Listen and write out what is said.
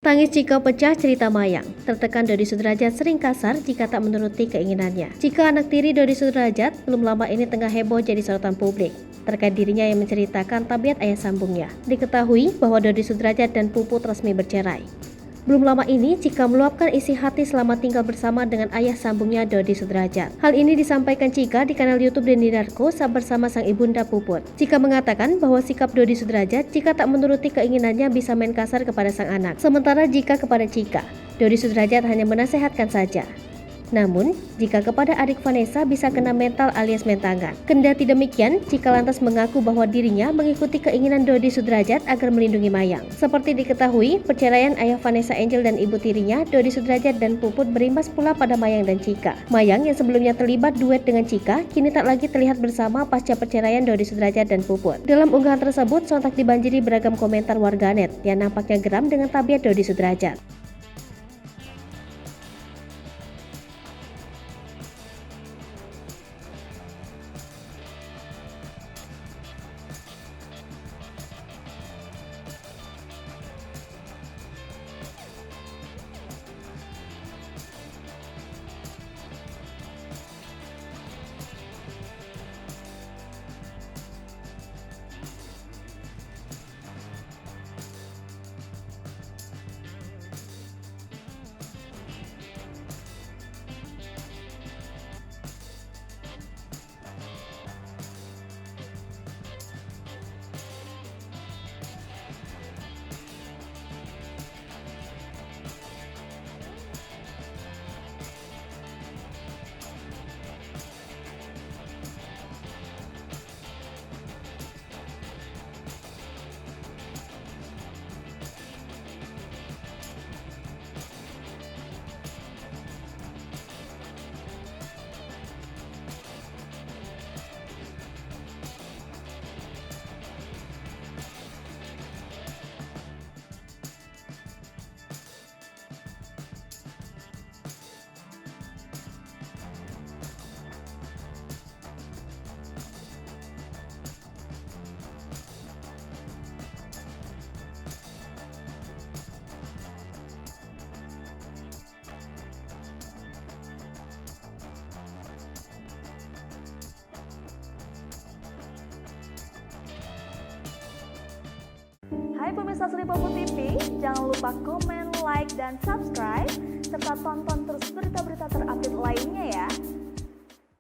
Tangis Cika pecah cerita Mayang. Tertekan Dodi Sudrajat sering kasar jika tak menuruti keinginannya. Cika anak tiri Dodi Sudrajat belum lama ini tengah heboh jadi sorotan publik terkait dirinya yang menceritakan tabiat ayah sambungnya. Diketahui bahwa Dodi Sudrajat dan Puput resmi bercerai. Belum lama ini, Cika meluapkan isi hati selama tinggal bersama dengan ayah sambungnya Dodi Sudrajat. Hal ini disampaikan Cika di kanal YouTube Dendi Darko saat bersama sang ibunda Puput. Cika mengatakan bahwa sikap Dodi Sudrajat jika tak menuruti keinginannya bisa main kasar kepada sang anak. Sementara jika kepada Cika, Dodi Sudrajat hanya menasehatkan saja. Namun, jika kepada adik Vanessa bisa kena mental alias mentangan. Kendati demikian, Cika lantas mengaku bahwa dirinya mengikuti keinginan Dodi Sudrajat agar melindungi Mayang. Seperti diketahui, perceraian ayah Vanessa Angel dan ibu tirinya, Dodi Sudrajat dan Puput berimbas pula pada Mayang dan Cika. Mayang yang sebelumnya terlibat duet dengan Cika, kini tak lagi terlihat bersama pasca perceraian Dodi Sudrajat dan Puput. Dalam unggahan tersebut, sontak dibanjiri beragam komentar warganet yang nampaknya geram dengan tabiat Dodi Sudrajat. Hai pemirsa Sri Popo TV, jangan lupa komen, like, dan subscribe, serta tonton terus berita-berita terupdate lainnya ya.